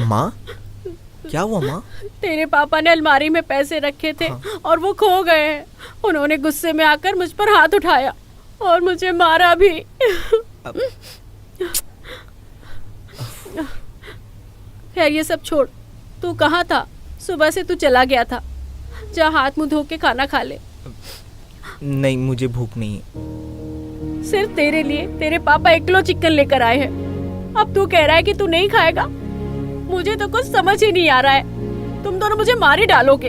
माँ, क्या हुआ माँ? तेरे पापा ने अलमारी में पैसे रखे थे और वो खो गए हैं। उन्होंने गुस्से में आकर मुझ पर हाथ उठाया और मुझे मारा भी। खैर ये सब छोड़, तू कहाँ था? सुबह से तू चला गया था। जा हाथ मुंह धो के खाना खा ले। नहीं, मुझे भूख नहीं है। सिर्फ तेरे लिए तेरे पापा 1 किलो चिकन लेकर आए हैं। अब तू कह रहा है कि तू नहीं खाएगा? मुझे तो कुछ समझ ही नहीं आ रहा है। तुम दोनों मुझे मार ही डालोगे।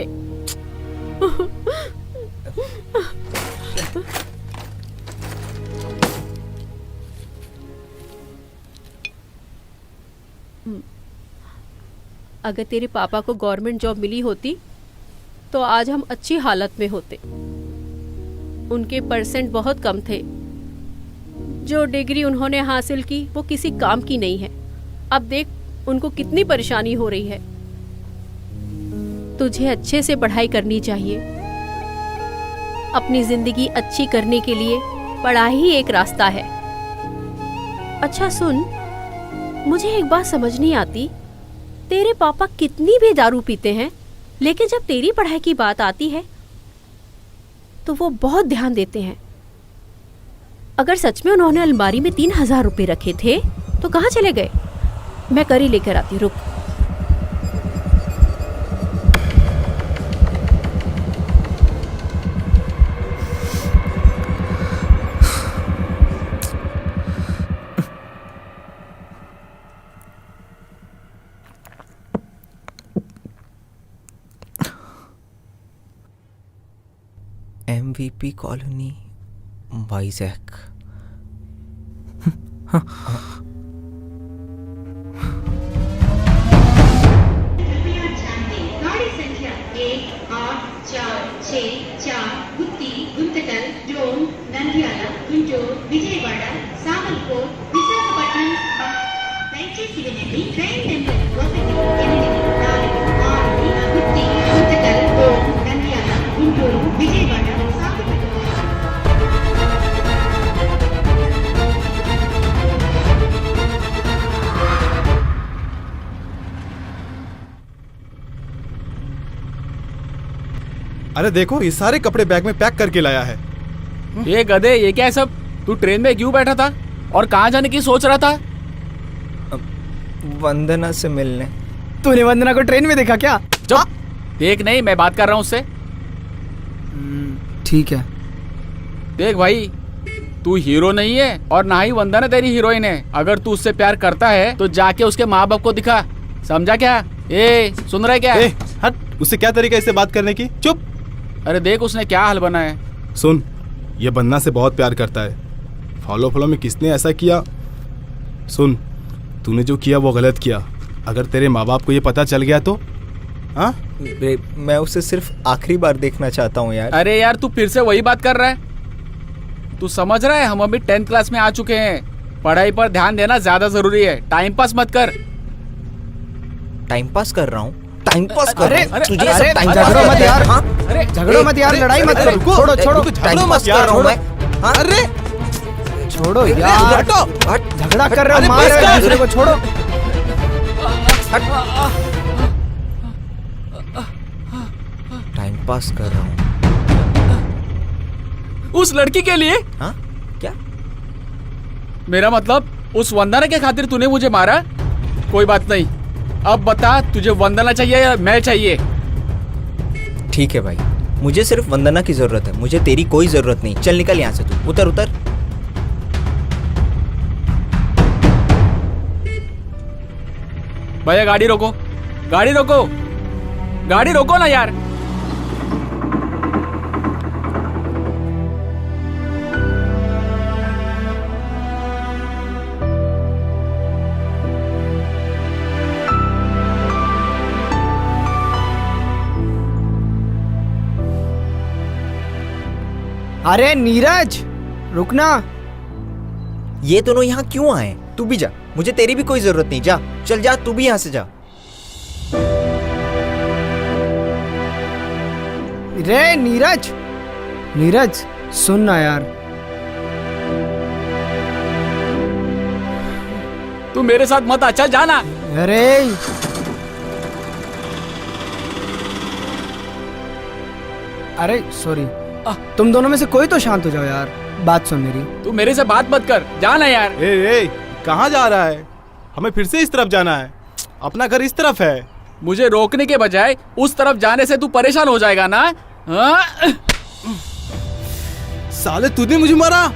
अगर तेरे पापा को गवर्नमेंट जॉब मिली होती तो आज हम अच्छी हालत में होते। उनके परसेंट बहुत कम थे। जो डिग्री उन्होंने हासिल की वो किसी काम की नहीं है। अब देख उनको कितनी परेशानी हो रही है। तुझे अच्छे से पढ़ाई करनी चाहिए। अपनी जिंदगी अच्छी करने के लिए पढ़ाई ही एक रास्ता है। अच्छा सुन, मुझे एक बात समझ नहीं आती। तेरे पापा कितनी भी दारू पीते हैं, लेकिन जब तेरी पढ़ाई की बात आती है तो वो बहुत ध्यान देते हैं। अगर सच में उन्होंने अलमारी में 3000 रुपए रखे थे तो कहाँ चले गए? मैं करी लेकर आती, रुक। MVP colony, Vizag. गाड़ी संख्या 1846 गुत्ती गुंतकल जोन नंद्याला गुंटूर विजयवाड़ा सामलकोट विशाखपट्टनम దయచేసి వినండి ట్రైన్ నెంబర్ 1884 గుత్తి గుంతకల్ జోన్ నంద్యాల గుంటూరు విజయవాడ సామలకోట్। अरे देखो, ये सारे कपड़े बैग में पैक करके लाया है। ये गधे, ये क्या है सब? तू ट्रेन में क्यों बैठा था और कहाँ जाने की सोच रहा था? वंदना से मिलने। तूने वंदना को ट्रेन में देखा क्या? चुप! देख नहीं, मैं बात कर रहा हूँ उससे। ठीक है। देख भाई, तू हीरो नहीं है और ना ही वंदना तेरी हीरोइन है। अगर तू उससे प्यार करता है तो जाके उसके माँ बाप को दिखा, समझा क्या? ए सुन रहा है क्या? हट, उससे क्या तरीका इससे बात करने की? चुप! अरे देख उसने क्या हाल बना है। सुन, ये वंदना से बहुत प्यार करता है। फॉलो में किसने ऐसा किया? सुन, तूने जो किया वो गलत किया। अगर तेरे माँ बाप को ये पता चल गया तो? हाँ? मैं उसे सिर्फ आखिरी बार देखना चाहता हूँ यार। अरे यार, तू फिर से वही बात कर रहा है। तू समझ रहा है, हम अभी 10th क्लास में आ चुके हैं। पढ़ाई पर ध्यान देना ज्यादा जरूरी है। टाइम पास मत कर। टाइम पास कर रहा हूँ? टाइम पास कर रहा हूँ? तुझे अरे, टाइम झगड़ो मत यार। हाँ? झगड़ो मत यार, लड़ाई मत करो। छोड़ो छोड़ो, टाइम पास कर रहा हूँ मैं। हाँ? अरे छोड़ो यार। हटो, हट। झगड़ा कर रहे हो, मार रहे हो एक दूसरे को, छोड़ो। टाइम पास कर रहा हूँ। उस लड़की के लिए? हाँ? क्या? मेरा मतलब उस वंदना के खातिर तूने मुझे मारा? कोई बात नहीं। अब बता, तुझे वंदना चाहिए या मैं चाहिए? ठीक है भाई, मुझे सिर्फ वंदना की जरूरत है। मुझे तेरी कोई जरूरत नहीं। चल निकल यहाँ से, तू उतर उतर। भैया गाड़ी रोको, गाड़ी रोको, गाड़ी रोको ना यार। अरे नीरज, रुकना। ये दोनों यहाँ क्यों आए? तू भी जा, मुझे तेरी भी कोई जरूरत नहीं। जा, चल जा, तू भी यहाँ से जा। रे नीरज, नीरज सुन ना यार। तू मेरे साथ मत आ, चल जाना। अरे अरे सॉरी, तुम दोनों में से कोई तो शांत हो जाओ यार, बात सुन मेरी। तू मेरे से बात मत कर, जाना यार। ए कहाँ जा रहा है? हमें फिर से इस तरफ जाना है, अपना घर इस तरफ है। मुझे रोकने के बजाय उस तरफ जाने से तू परेशान हो जाएगा ना? हाँ? साले तूने मुझे मारा।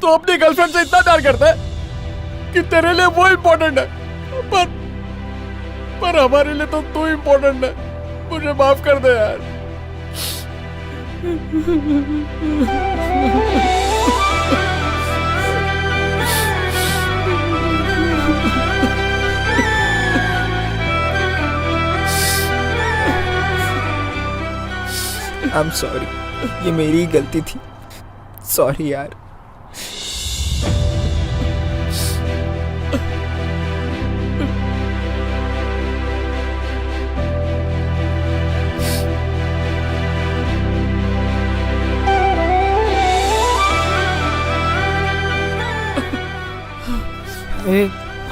तू अपनी गर्लफ्रेंड से इतना प्यार करता है कि तेरे लिए वो इम्पोर्टेंट है, पर हमारे लिए तो तू इम्पोर्टेंट है। मुझे माफ कर दे यार। आई एम सॉरी, ये मेरी ही गलती थी। सॉरी यार।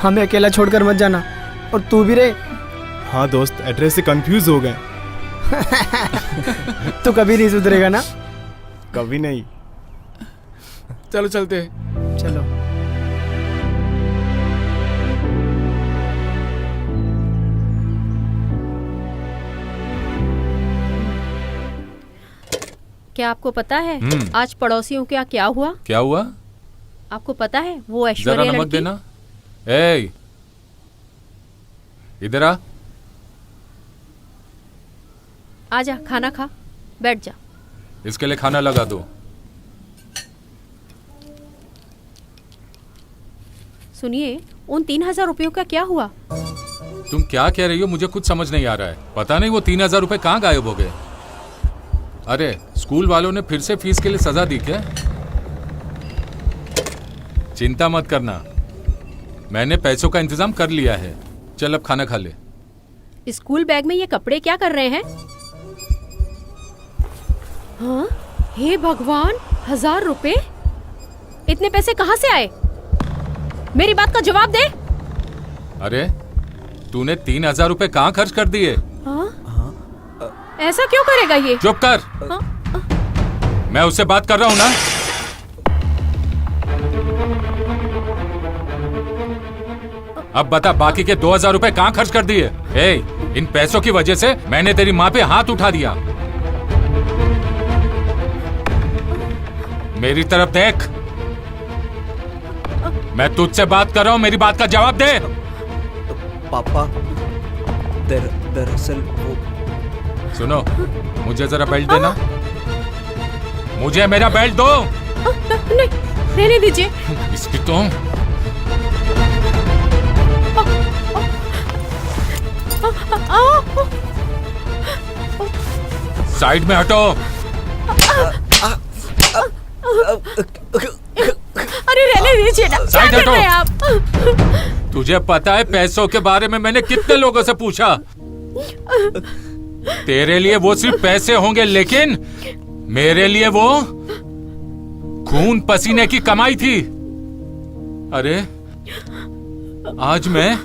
हमें अकेला छोड़कर मत जाना, और तू भी रे। हाँ दोस्त, एड्रेस से कंफ्यूज हो गए। तू कभी नहीं सुधरेगा ना? कभी नहीं। चलो चलते हैं। चलो। क्या आपको पता है आज पड़ोसियों का क्या हुआ? क्या हुआ? आपको पता है वो जरा ऐश्वर्या नमक लड़की? देना। ए, इधर आ। आजा, खाना खा, बैठ जा। इसके लिए खाना लगा दो। सुनिए, उन 3,000 रुपयों का क्या हुआ? तुम क्या कह रही हो? मुझे कुछ समझ नहीं आ रहा है। पता नहीं वो 3,000 रुपए कहाँ गायब हो गए। अरे स्कूल वालों ने फिर से फीस के लिए सजा दी क्या? चिंता मत करना, मैंने पैसों का इंतजाम कर लिया है। चल अब खाना खा ले। स्कूल बैग में ये कपड़े क्या कर रहे हैं? हाँ? हे भगवान, 1,000 रुपए? इतने पैसे कहाँ से आए? मेरी बात का जवाब दे। अरे तूने 3,000 रुपए कहाँ खर्च कर दिए? हाँ? ऐसा क्यों करेगा ये? चुप कर। मैं उससे बात कर रहा हूँ ना। अब बता, बाकी के 2,000 रुपए कहाँ खर्च कर दिए? ए, इन पैसों की वजह से मैंने तेरी माँ पे हाथ उठा दिया। मेरी तरफ देख, मैं तुझसे बात कर रहा हूँ, मेरी बात का जवाब दे। पापा, दरअसल वो। सुनो, मुझे जरा बेल्ट देना। मुझे मेरा बेल्ट दो। नहीं, रहने दीजिए। इसकी तो साइड में हटो। अरे रहने दीजिए ना, क्या साइड कर रहे हैं हटो। आप? तुझे पता है पैसों के बारे में मैंने कितने लोगों से पूछा। तेरे लिए वो सिर्फ पैसे होंगे, लेकिन मेरे लिए वो खून पसीने की कमाई थी। अरे आज मैं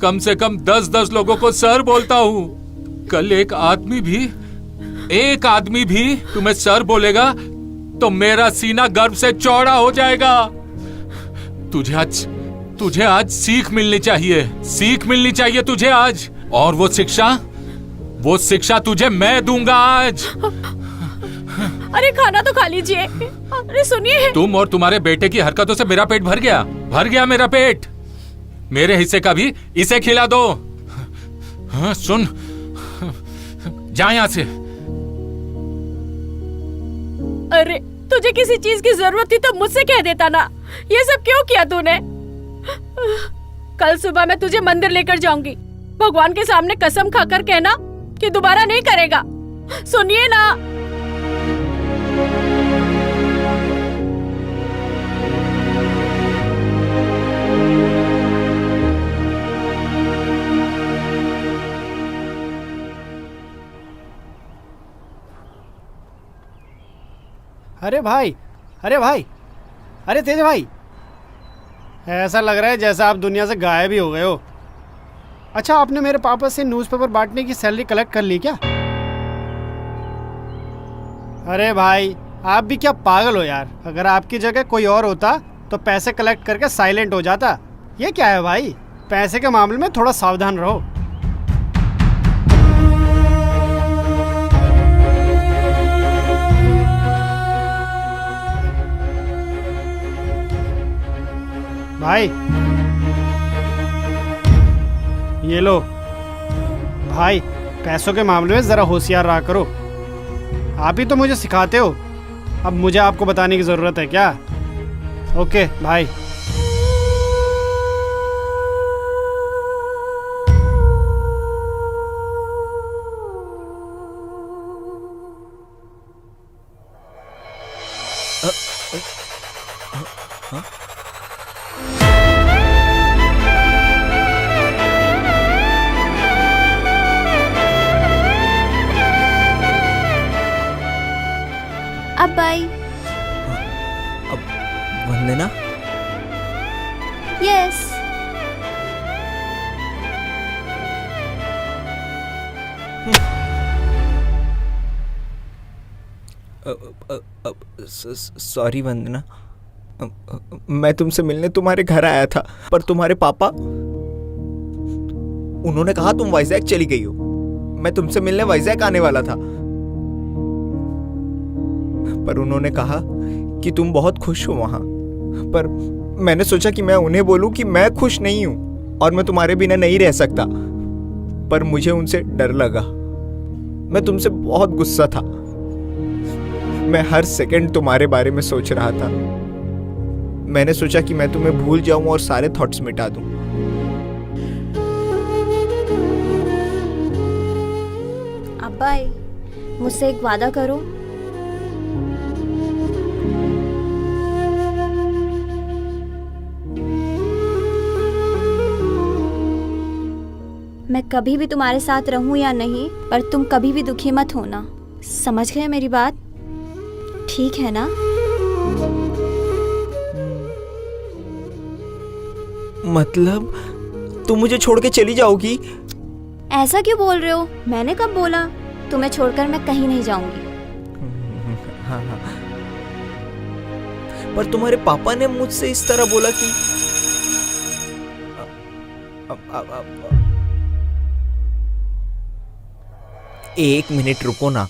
कम से कम 10-10 लोगों को सर बोलता हूँ। कल एक आदमी भी तुम्हें सर बोलेगा तो मेरा सीना गर्व से चौड़ा हो जाएगा। तुझे आज सीख मिलनी चाहिए तुझे आज। और वो शिक्षा तुझे मैं दूंगा आज। अरे खाना तो खा लीजिए। अरे सुनिए, तुम और तुम्हारे बेटे की हरकतों से मेरा पेट भर गया मेरा पेट। मेरे हिस्से का भी इसे खिला दो। हाँ, सुन, जा यहां से। अरे तुझे किसी चीज की जरूरत थी तो मुझसे कह देता ना। ये सब क्यों किया तूने? कल सुबह मैं तुझे मंदिर लेकर जाऊंगी। भगवान के सामने कसम खाकर कहना कि दोबारा नहीं करेगा। सुनिए ना। अरे भाई, अरे भाई, अरे तेज भाई, ऐसा लग रहा है जैसा आप दुनिया से गायब ही हो गए हो। अच्छा, आपने मेरे पापा से न्यूज़पेपर बांटने की सैलरी कलेक्ट कर ली क्या? अरे भाई, आप भी क्या पागल हो यार। अगर आपकी जगह कोई और होता तो पैसे कलेक्ट करके साइलेंट हो जाता। ये क्या है भाई, पैसे के मामले में थोड़ा सावधान रहो। भाई, ये लो भाई, पैसों के मामले में ज़रा होशियार रहा करो। आप ही तो मुझे सिखाते हो, अब मुझे आपको बताने की ज़रूरत है क्या? ओके भाई। अब बाय। अब वंदना, यस। सॉरी वंदना, मैं तुमसे मिलने तुम्हारे घर आया था, पर तुम्हारे पापा, उन्होंने कहा तुम वाइजैक चली गई हो। मैं तुमसे मिलने वाइजैक आने वाला था, पर उन्होंने कहा कि तुम बहुत खुश हो वहां। पर मैंने सोचा कि मैं उन्हें बोलूं कि मैं खुश नहीं हूं और मैं तुम्हारे बिना नहीं रह सकता, पर मुझे उनसे डर लगा। मैं तुमसे बहुत गुस्सा था। मैं हर सेकंड तुम्हारे बारे में सोच रहा था। मैंने सोचा कि मैं तुम्हें भूल जाऊं और सारे थॉट्स मिटा दूं। अब बाय, मुझसे एक वादा करो। मैं कभी भी तुम्हारे साथ रहूं या नहीं, पर तुम कभी भी दुखी मत होना। समझ गए मेरी बात? ठीक है ना? मतलब तुम मुझे छोड़ के चली जाओगी? ऐसा क्यों बोल रहे हो? मैंने कब बोला? तुम्हें छोड़कर मैं कहीं नहीं जाऊंगी। हाँ हाँ, पर तुम्हारे पापा ने मुझसे इस तरह बोला कि एक मिनट रुको ना।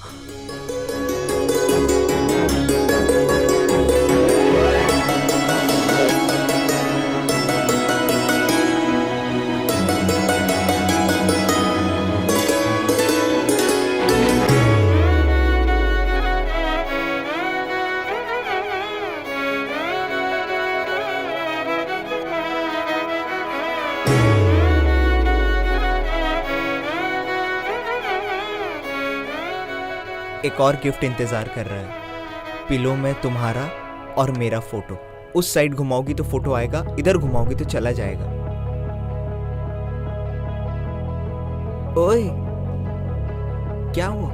एक और गिफ्ट इंतजार कर रहा है। पिलो में तुम्हारा और मेरा फोटो। उस साइड घुमाओगी तो फोटो आएगा, इधर घुमाओगी तो चला जाएगा। ओए, क्या हुआ?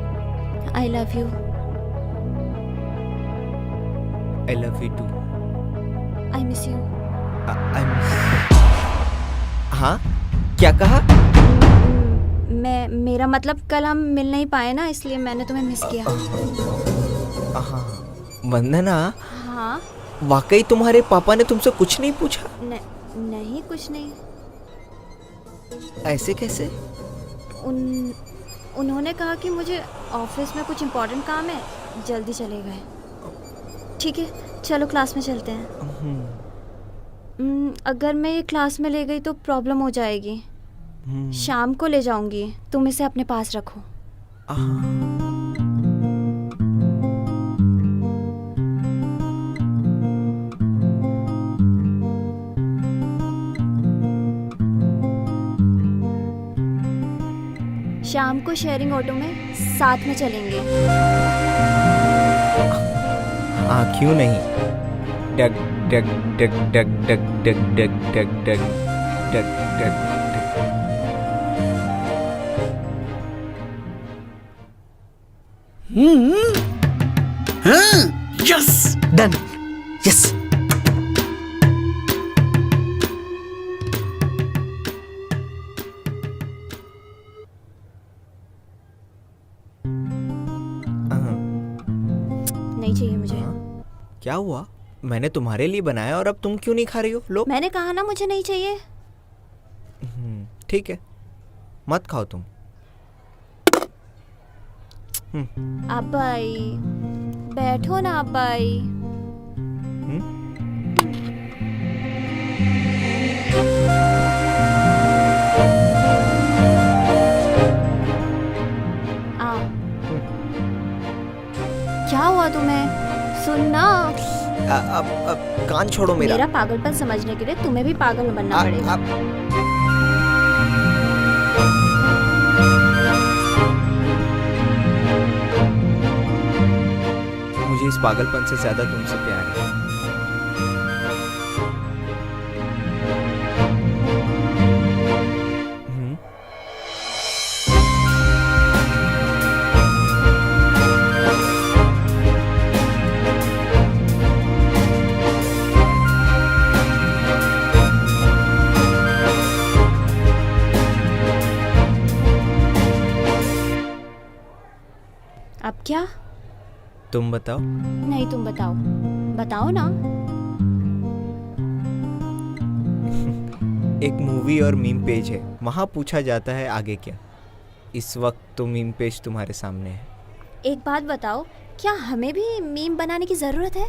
I love you. I love you too. I miss you. हाँ, क्या कहा? मेरा मतलब कल हम मिल नहीं पाए ना, इसलिए मैंने तुम्हें मिस किया। हाँ वंदना, हाँ? वाकई तुम्हारे पापा ने तुमसे कुछ नहीं पूछा? नहीं, कुछ नहीं। ऐसे कैसे? उन्होंने कहा कि मुझे ऑफिस में कुछ इम्पोर्टेंट काम है, जल्दी चले गए। ठीक है, चलो क्लास में चलते हैं। अगर मैं ये क्लास में ले गई तो प्रॉब्लम हो जाएगी। शाम को ले जाऊंगी, तुम इसे अपने पास रखो। शाम को शेयरिंग ऑटो में साथ में चलेंगे। हाँ क्यों नहीं। डग डग डग डग डग डग डग डग डग डग डग। Yes done yes. नहीं चाहिए मुझे। क्या हुआ? मैंने तुम्हारे लिए बनाया और अब तुम क्यों नहीं खा रही हो? लो। मैंने कहा ना मुझे नहीं चाहिए। ठीक है, मत खाओ तुम। अब्बाई बैठो ना अब्बाई। आओ। क्या हुआ तुम्हें? सुनना, अब कान छोड़ो मेरा। मेरा पागलपन समझने के लिए तुम्हें भी पागल बनना पड़ेगा। मुझे इस पागलपन से ज्यादा तुमसे प्यार है। अब क्या? तुम बताओ। नहीं तुम बताओ, बताओ ना। एक मूवी और मीम पेज है, वहाँ पूछा जाता है आगे क्या। इस वक्त तो मीम पेज तुम्हारे सामने है। एक बात बताओ, क्या हमें भी मीम बनाने की जरूरत है?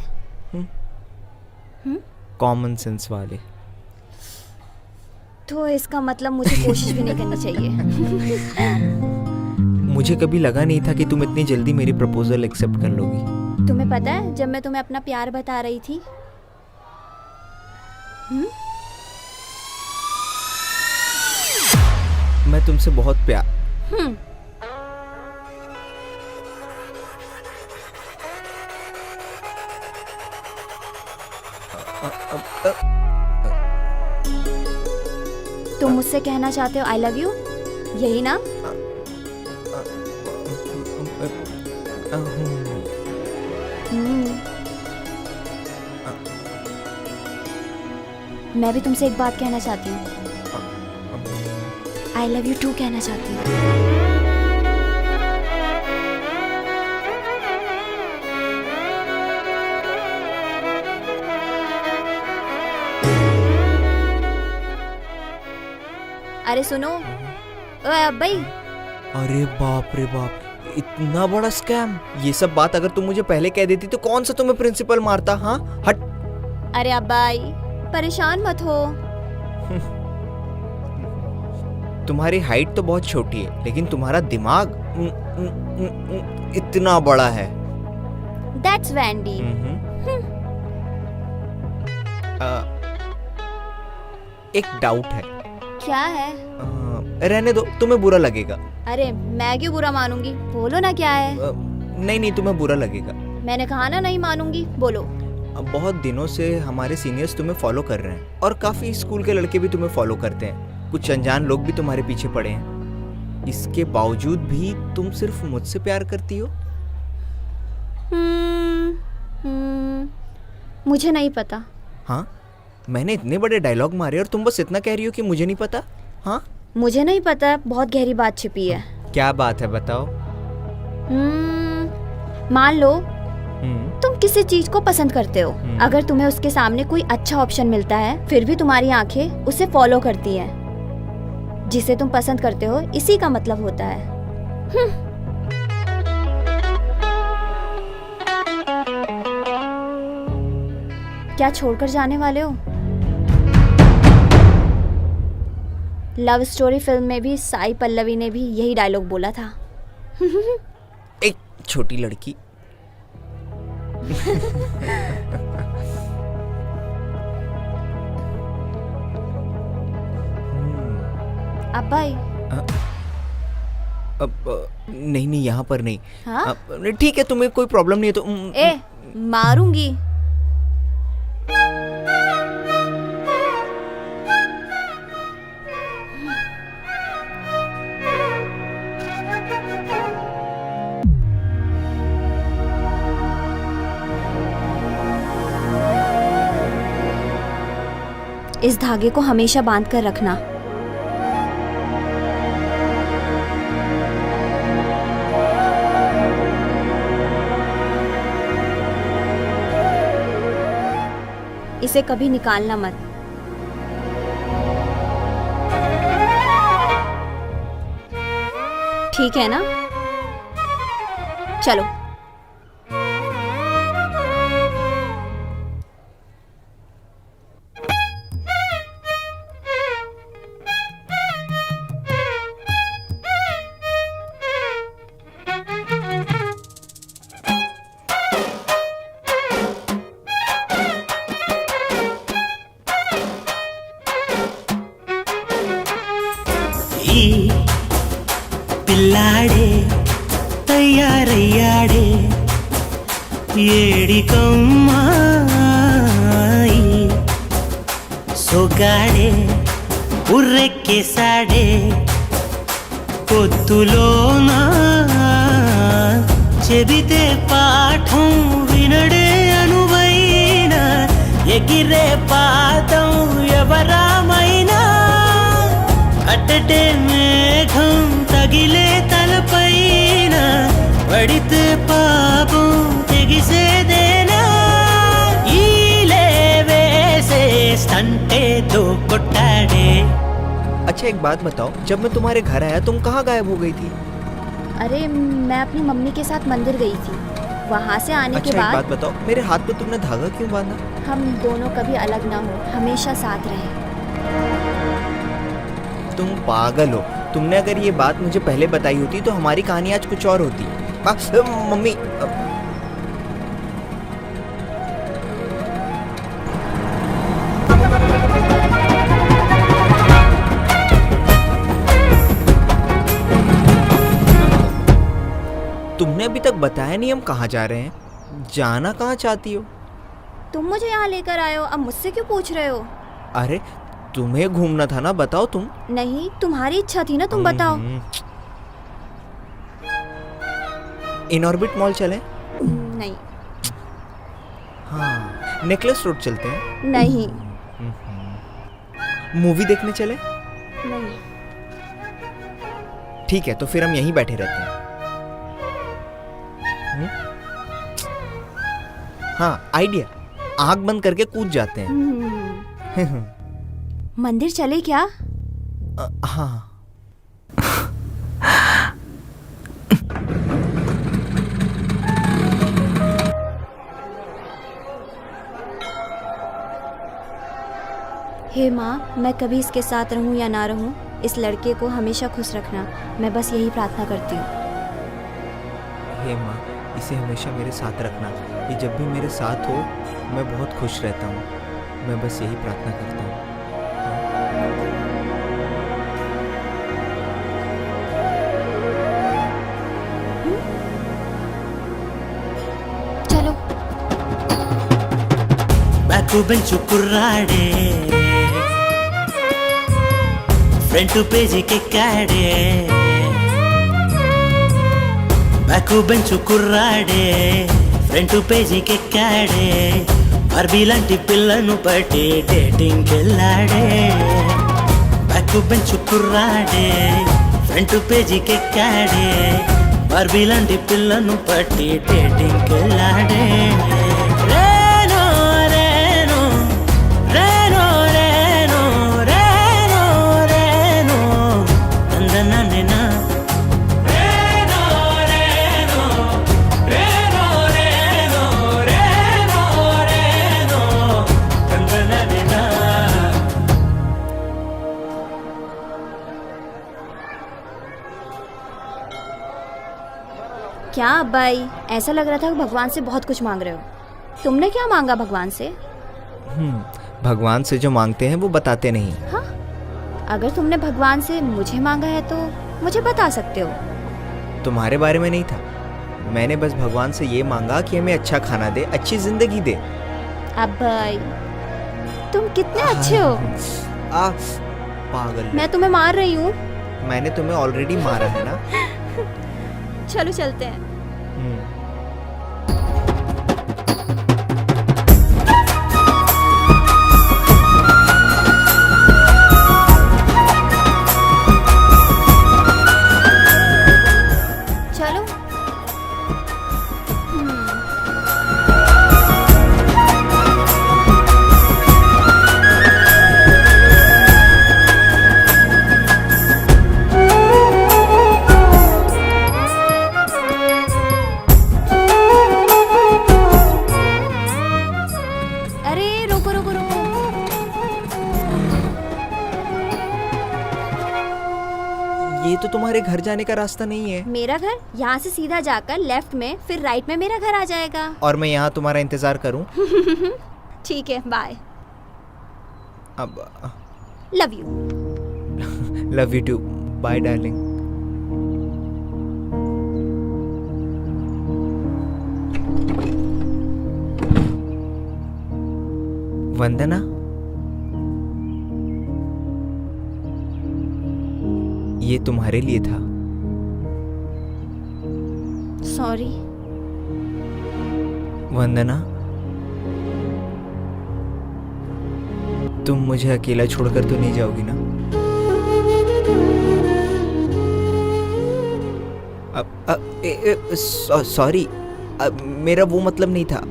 कॉमन सेंस वाले। तो इसका मतलब मुझे कोशिश भी नहीं करनी चाहिए। मुझे कभी लगा नहीं था कि तुम इतनी जल्दी मेरी प्रपोजल एक्सेप्ट कर लोगी। तुम्हें पता है, जब मैं तुम्हें अपना प्यार बता रही थी, मैं तुमसे बहुत प्यार। तुम मुझसे कहना चाहते हो आई लव यू, यही ना? मैं भी तुमसे एक बात कहना चाहती हूँ। आई लव यू टू कहना चाहती हूँ। अरे सुनो, ओए अब्बाई। अरे बाप रे बाप, इतना बड़ा स्कैम। ये सब बात अगर तुम मुझे पहले कह देती तो कौन सा तुम्हें प्रिंसिपल मारता। हाँ हट। अरे अब्बाई परेशान मत हो। तुम्हारी हाइट तो बहुत छोटी है, लेकिन तुम्हारा दिमाग इतना बड़ा है। That's Vendée. एक डाउट है। क्या है? रहने दो, तुम्हें बुरा लगेगा। अरे मैं क्यों बुरा मानूंगी, बोलो ना क्या है। नहीं तुम्हें बुरा लगेगा। मैंने कहा ना नहीं मानूंगी, बोलो। बहुत दिनों से हमारे सीनियर्स तुम्हें फॉलो कर रहे हैं और काफी स्कूल के लड़के भी तुम्हें फॉलो करते हैं। कुछ अनजान लोग भी तुम्हारे पीछे पड़े हैं। इसके बावजूद भी तुम सिर्फ मुझसे प्यार करती हो? मुझे नहीं पता। हाँ, मैंने इतने बड़े डायलॉग मारे और तुम बस इतना कह रही हो कि मुझे नहीं पता। हाँ मुझे नहीं पता, बहुत गहरी बात छिपी है। क्या बात है, बताओ। मान लो तुम किसी चीज को पसंद करते हो, अगर तुम्हें उसके सामने कोई अच्छा ऑप्शन मिलता है, फिर भी तुम्हारी आंखें उसे फॉलो करती हैं। जिसे तुम पसंद करते हो, इसी का मतलब होता है। क्या छोड़कर जाने वाले हो? लव स्टोरी फिल्म में भी साई पल्लवी ने भी यही डायलॉग बोला था। एक छोटी लड़की। अब भाई नहीं नहीं, यहाँ पर नहीं। हाँ? ठीक है, तुम्हें कोई प्रॉब्लम नहीं है तो ए, मारूंगी। इस धागे को हमेशा बांध कर रखना। इसे कभी निकालना मत। ठीक है ना? चलो। ఈ పిల్లాడే తయారయ్యాడే ఏడికమ్మాయి సొగాడే ఉర్రెక్కేసాడే పొత్తులోనా చెబితే పాఠం వినడే అనువైనా ఎగిరే పాదం ఎవరామైనా అట్టటే మేఘం తగిలే తలపైన పడితే పాపం తెగిసేదేనా ఈలే వేసే స్టంటేతో కొట్టాడే। अच्छा एक बात बताओ, जब मैं तुम्हारे घर आया तुम कहाँ गायब हो गई थी? अरे मैं अपनी मम्मी के साथ मंदिर गई थी। वहाँ से आने अच्छा के एक बात बाद बताओ, मेरे हाथ पे तुमने धागा क्यों बांधा? हम दोनों कभी अलग ना हो, हमेशा साथ रहे। तुम पागल हो। तुमने अगर ये बात मुझे पहले बताई होती तो हमारी कहानी आज कुछ और होती। मम्मी तुमने अभी तक बताया नहीं हम कहाँ जा रहे हैं। जाना कहाँ चाहती हो? तुम मुझे यहाँ लेकर आए हो, अब मुझसे क्यों पूछ रहे हो? अरे तुम्हें घूमना था ना, बताओ तुम। नहीं, तुम्हारी इच्छा थी ना, तुम बताओ। इनऑर्बिट मॉल चलें? नहीं। हाँ, नेकलेस रोड चलते हैं? नहीं। मूवी देखने चले? नहीं। ठीक है, तो फिर हम यहीं बैठे रहते हैं। हाँ, आइडिया। आंख बंद करके कूद जाते हैं। मंदिर चले क्या? हाँ। हे माँ, मैं कभी इसके साथ रहूं या ना रहूं, इस लड़के को हमेशा खुश रखना। मैं बस यही प्रार्थना करती हूँ। हे माँ, इसे हमेशा मेरे साथ रखना। ये जब भी मेरे साथ हो मैं बहुत खुश रहता हूँ। मैं बस यही प्रार्थना करता हूँ। चलो। బ్యాకు బెంచు కుర్రాడే ఫ్రంట్ పేజీకెక్కాడే బ్యాకు బెంచు కుర్రాడే ఫ్రంట్ పేజీకెక్కాడే బార్బీ లాంటి పిల్లను పట్టి డేటింగ్కి వెళ్ళాడే బ్యాకు బెంచు కుర్రాడే ఫ్రంట్ పేజీకెక్కాడే బార్బీ లాంటి పిల్లను పట్టి డేటింగ్కి వెళ్ళాడే क्या अब्बाई, ऐसा लग रहा था कि भगवान से बहुत कुछ मांग रहे हो। तुमने क्या मांगा भगवान से? भगवान से जो मांगते हैं वो बताते नहीं। हाँ, अगर तुमने भगवान से मुझे मांगा है तो मुझे बता सकते हो। तुम्हारे बारे में नहीं था। मैंने बस भगवान से ये मांगा कि हमें अच्छा खाना दे, अच्छी जिंदगी दे। अब भाई तुम कितने अच्छे हो। पागल। मैं तुम्हें मार रही हूँ। मैंने तुम्हें ऑलरेडी मारा है ना। चलो चलते हैं। चलो। अरे रुको रुको रुको। ये तो तुम्हारे घर जाने का रास्ता नहीं है। मेरा घर यहाँ से सीधा जाकर लेफ्ट में, फिर राइट में मेरा घर आ जाएगा। और मैं यहाँ तुम्हारा इंतजार करूँ? ठीक है, बाय। अब love you. Love you too. Bye darling. Vandana, ये तुम्हारे लिए था। सॉरी। वंदना, तुम मुझे अकेला छोड़कर तो नहीं जाओगी ना? सॉरी, मेरा वो मतलब नहीं था।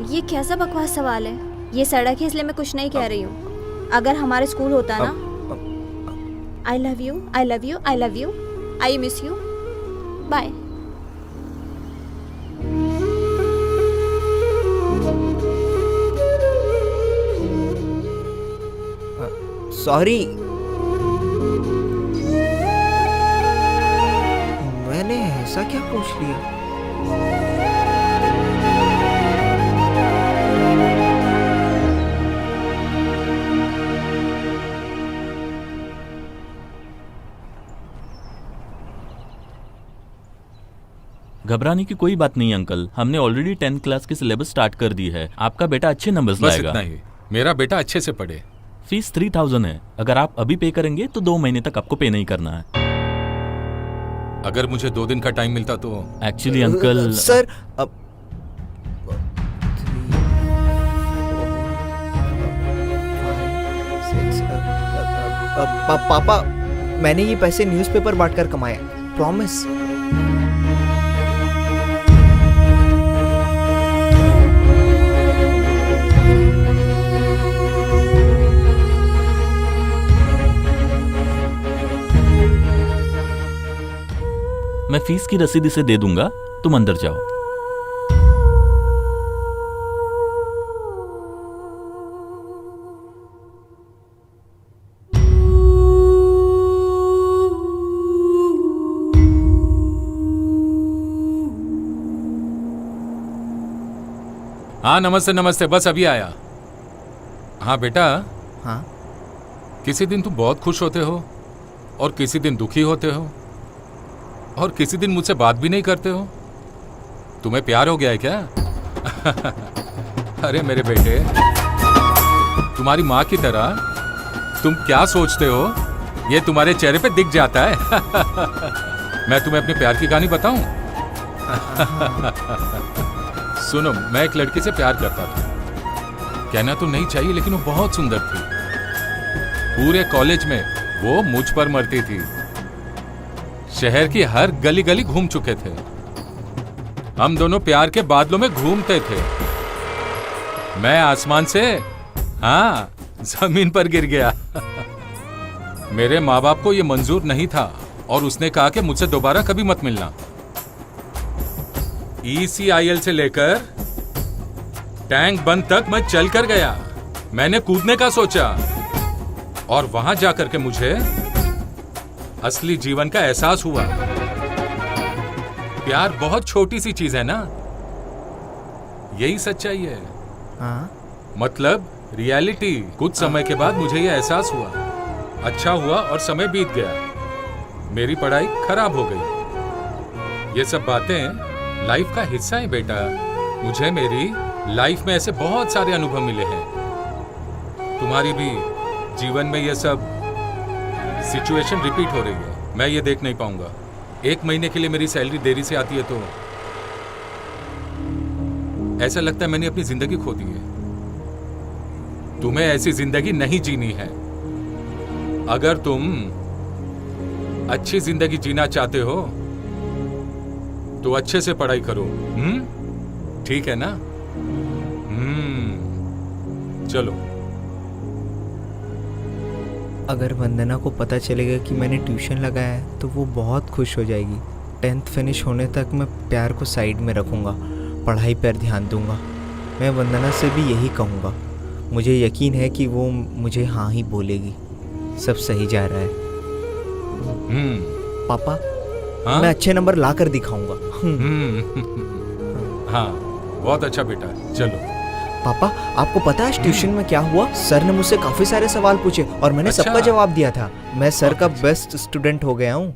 ये कैसा बकवास सवाल है? ये सड़क है इसलिए मैं कुछ नहीं कह रही हूँ। अगर हमारे स्कूल होता ना। I love you, I love you, I love you, I miss you, bye. Sorry, मैंने ऐसा क्या पूछ लिया? घबराने की कोई बात नहीं अंकल, हमने ऑलरेडी 10th क्लास की सिलेबस स्टार्ट कर दी है। आपका बेटा अच्छे नंबर्स बस लाएगा। इतना ही। मेरा बेटा अच्छे से पढ़े। फीस 3000 है। अगर आप अभी पे करेंगे तो 2 महीने तक आपको पे नहीं करना है। अगर मुझे 2 दिन का टाइम मिलता तो। एक्चुअली अंकल सर, पापा, मैंने ये पैसे न्यूज़पेपर बांटकर कमाए, प्रॉमिस। मैं फीस की रसीद इसे दे दूंगा, तुम अंदर जाओ। हाँ नमस्ते नमस्ते, बस अभी आया। हाँ बेटा। हाँ। किसी दिन तुम बहुत खुश होते हो और किसी दिन दुखी होते हो और किसी दिन मुझसे बात भी नहीं करते हो। तुम्हें प्यार हो गया है क्या? अरे मेरे बेटे, तुम्हारी माँ की तरह तुम क्या सोचते हो ये तुम्हारे चेहरे पे दिख जाता है। मैं तुम्हें अपने प्यार की कहानी बताऊं? सुनो, मैं एक लड़की से प्यार करता था। कहना तो नहीं चाहिए लेकिन वो बहुत सुंदर थी। पूरे कॉलेज में वो मुझ पर मरती थी। शहर की हर गली गली घूम चुके थे। हम दोनों प्यार के बादलों में घूमते थे। मैं आसमान से जमीन पर गिर गया। मेरे माँ बाप को यह मंजूर नहीं था और उसने कहा कि मुझसे दोबारा कभी मत मिलना। ECIL से लेकर टैंक बंद तक मैं चल कर गया। मैंने कूदने का सोचा और वहां जाकर के मुझे असली जीवन का एहसास हुआ। प्यार बहुत छोटी सी चीज है ना, यही सच्चाई है। मतलब रियलिटी। कुछ समय के बाद मुझे यह एहसास हुआ। अच्छा हुआ और समय बीत गया। मेरी पढ़ाई खराब हो गई। ये सब बातें लाइफ का हिस्सा है बेटा। मुझे मेरी लाइफ में ऐसे बहुत सारे अनुभव मिले हैं। तुम्हारी भी जीवन में ये सब सिचुएशन रिपीट हो रही है। मैं ये देख नहीं पाऊंगा। 1 महीने के लिए मेरी सैलरी देरी से आती है तो ऐसा लगता है मैंने अपनी जिंदगी खो दी है। तुम्हें ऐसी जिंदगी नहीं जीनी है। अगर तुम अच्छी जिंदगी जीना चाहते हो तो अच्छे से पढ़ाई करो। ठीक है ना? चलो। अगर वंदना को पता चलेगा कि मैंने ट्यूशन लगाया है तो वो बहुत खुश हो जाएगी। 10th फिनिश होने तक मैं प्यार को साइड में रखूँगा, पढ़ाई पर ध्यान दूंगा। मैं वंदना से भी यही कहूँगा। मुझे यकीन है कि वो मुझे हाँ ही बोलेगी। सब सही जा रहा है। पापा, हाँ? मैं अच्छे नंबर ला कर दिखाऊंगा। हाँ, बहुत अच्छा बेटा। चलो। पापा, आपको पता है ट्यूशन में क्या हुआ? सर ने मुझसे काफी सारे सवाल पूछे और मैंने अच्छा। सबका जवाब दिया था। मैं सर का बेस्ट स्टूडेंट हो गया हूँ।